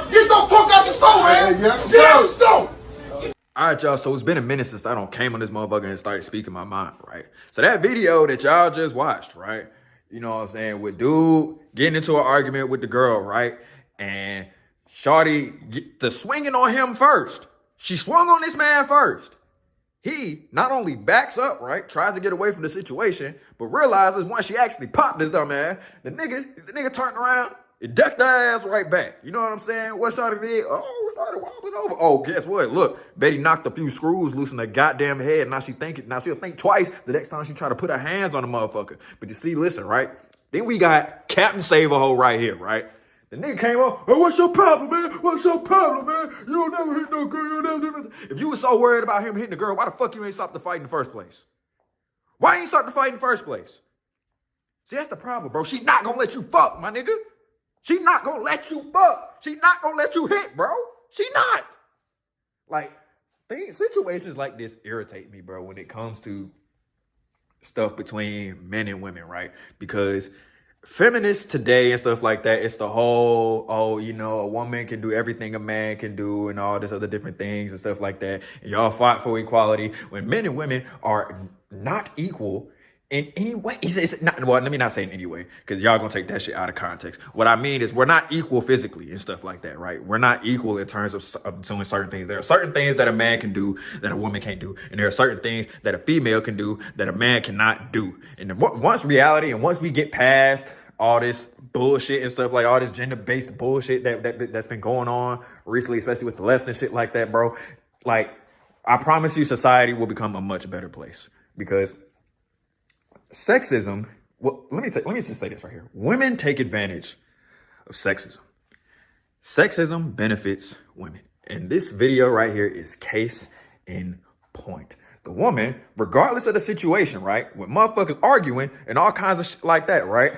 Get the fuck out the store, man. Get out the store. All right, y'all, so it's been a minute since I came on this motherfucker and started speaking my mind, right? So that video that y'all just watched, right? You know what I'm saying? With dude getting into an argument with the girl, right? And shorty the swinging on him first. She swung on this man first. He not only backs up, right? Tries to get away from the situation, but realizes once she actually popped this dumb ass, the nigga turned around and ducked her ass right back. You know what I'm saying? What shorty did? Oh, started wobbling over. Oh, guess what? Look, Betty knocked a few screws loose in her goddamn head. Now she'll think twice the next time she try to put her hands on the motherfucker. But you see, listen, right? Then we got Captain Save-A-Ho right here, right? The nigga came up, hey, what's your problem, man? What's your problem, man? You don't never hit no girl, you don't never. If you were so worried about him hitting the girl, why the fuck you ain't stopped the fight in the first place? Why ain't start the fight in the first place? See, that's the problem, bro. She not gonna let you fuck, my nigga. She not gonna let you fuck. She not gonna let you hit, bro. She not. Like, situations like this irritate me, bro, when it comes to stuff between men and women, right? Because feminists today and stuff like that, it's the whole, oh, you know, a woman can do everything a man can do and all this other different things and stuff like that. And y'all fought for equality when men and women are not equal in any way. It's not, well, let me not say in any way, because y'all gonna take that shit out of context. What I mean is we're not equal physically and stuff like that, right? We're not equal in terms of doing certain things. There are certain things that a man can do that a woman can't do. And there are certain things that a female can do that a man cannot do. And once we get past all this bullshit and stuff, like all this gender-based bullshit that's been going on recently, especially with the left and shit like that, bro, like, I promise you society will become a much better place. Because sexism, well, let me just say this right here. Women take advantage of sexism. Sexism benefits women. And this video right here is case in point. The woman, regardless of the situation, right, when motherfuckers arguing and all kinds of shit like that, right,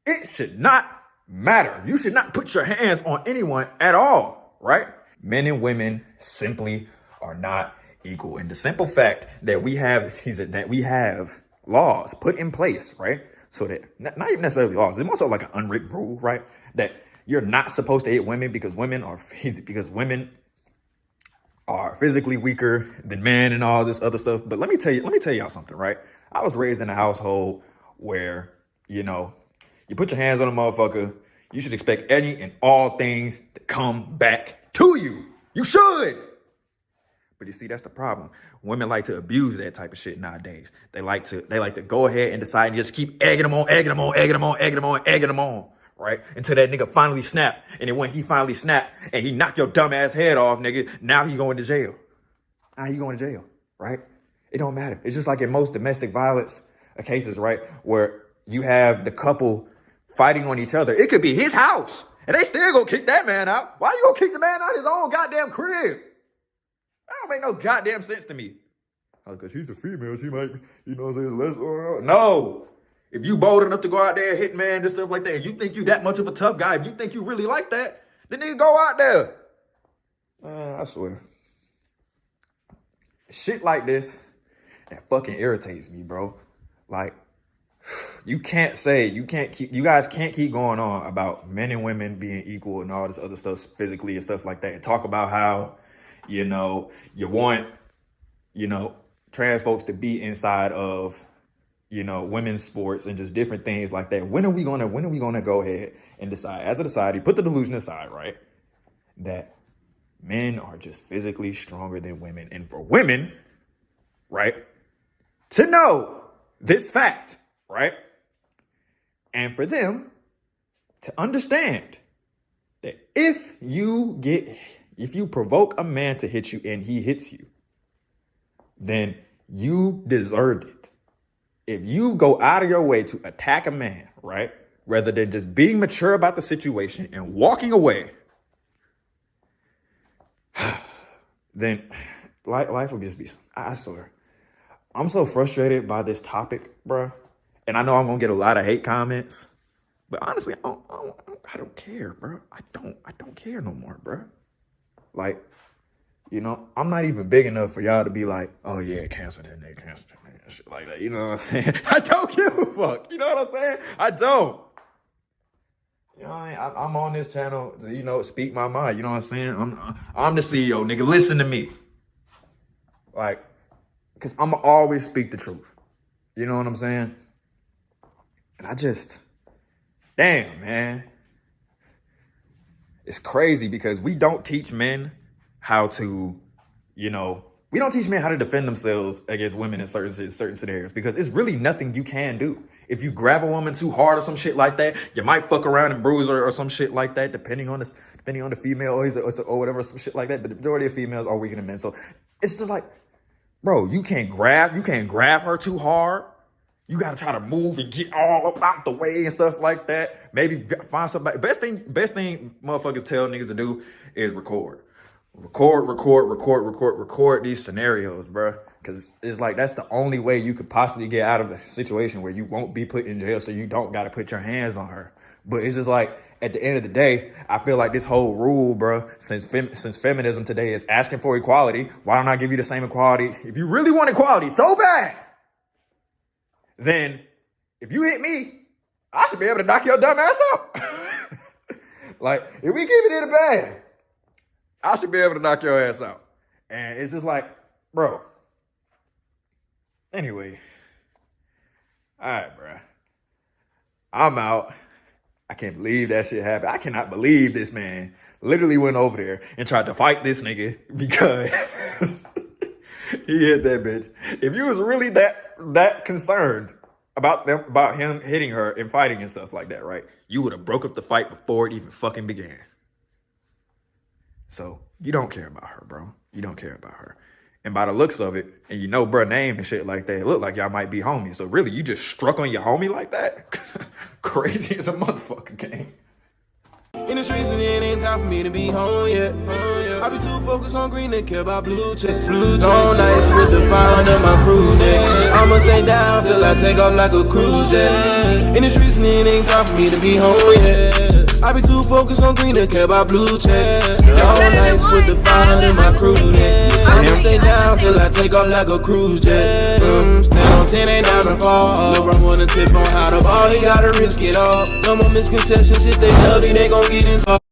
it should not matter. You should not put your hands on anyone at all, right? Men and women simply are not equal. And the simple fact that we have laws put in place, right? So that, not even necessarily laws, it's also like an unwritten rule, right? That you're not supposed to hit women because women are physically weaker than men and all this other stuff. But let me tell y'all something, right? I was raised in a household where, you know, you put your hands on a motherfucker, you should expect any and all things to come back to you. You should. But you see, that's the problem. Women like to abuse that type of shit nowadays. They like to go ahead and decide and just keep egging them on, right? Until that nigga finally snap. And then when he finally snap and he knock your dumb ass head off, nigga, now he going to jail. Now he going to jail, right? It don't matter. It's just like in most domestic violence cases, right? Where you have the couple fighting on each other. It could be his house and they still gonna kick that man out. Why you gonna kick the man out of his own goddamn crib? That don't make no goddamn sense to me. Because she's a female, she might, you know what I'm saying, less or no. If you bold enough to go out there and hit man and stuff like that, if you think you that much of a tough guy, if you think you really like that, then nigga go out there. I swear. Shit like this, that fucking irritates me, bro. Like, you guys can't keep going on about men and women being equal and all this other stuff physically and stuff like that and talk about how, you know, you want, you know, trans folks to be inside of, you know, women's sports and just different things like that. When are we gonna go ahead and decide as a society, put the delusion aside, right, that men are just physically stronger than women, and for women, right, to know this fact, right, and for them to understand that if you provoke a man to hit you and he hits you, then you deserved it. If you go out of your way to attack a man, right, rather than just being mature about the situation and walking away, then life will just be, I swear. I'm so frustrated by this topic, bro. And I know I'm going to get a lot of hate comments, but honestly, I don't care, bro. I don't care no more, bro. Like, you know, I'm not even big enough for y'all to be like, oh yeah, cancel that nigga, shit like that. You know what I'm saying? I don't give a fuck. You know what I'm saying? I don't. You know what I mean? I'm on this channel to, you know, speak my mind. You know what I'm saying? I'm the CEO, nigga. Listen to me. Like, because I'm going to always speak the truth. You know what I'm saying? And I just, damn, man. It's crazy because we don't teach men how to, you know, we don't teach men how to defend themselves against women in certain scenarios because it's really nothing you can do. If you grab a woman too hard or some shit like that, you might fuck around and bruise her or some shit like that, depending on the female or whatever, some shit like that. But the majority of females are weaker than men. So it's just like, bro, you can't grab her too hard. You gotta try to move and get all up out the way and stuff like that. Maybe find somebody. Best thing motherfuckers tell niggas to do is record these scenarios, bro. Cause it's like, that's the only way you could possibly get out of a situation where you won't be put in jail, so you don't gotta put your hands on her. But it's just like, at the end of the day, I feel like this whole rule, bro, since feminism today is asking for equality, why don't I give you the same equality? If you really want equality so bad, then if you hit me, I should be able to knock your dumb ass out. Like, if we keep it in the bag, I should be able to knock your ass out. And it's just like, bro. Anyway. All right, bro. I'm out. I can't believe that shit happened. I cannot believe this man literally went over there and tried to fight this nigga because he hit that bitch. If you was really that concerned about him hitting her and fighting and stuff like that, right? You would have broke up the fight before it even fucking began. So you don't care about her, bro. You don't care about her. And by the looks of it, and you know bruh name and shit like that, it looked like y'all might be homies. So really, you just struck on your homie like that? Crazy as a motherfucker, gang. In the streets and it ain't time for me to be home yet. I be too focused on green and care about blue checks. Long nights with the fire under my crew neck. I'ma stay down till I take off like a cruise jet. In the streets and it ain't time for me to be home yet. I be too focused on green and care about blue checks. Long nights with the fire under my crew neck. I'ma stay down till I take off like a cruise jet. Stand on 10, ain't down to fall. Lil' bro wanna tip on how to ball, he gotta risk it all. No more misconceptions, if they dirty, they gon' get involved.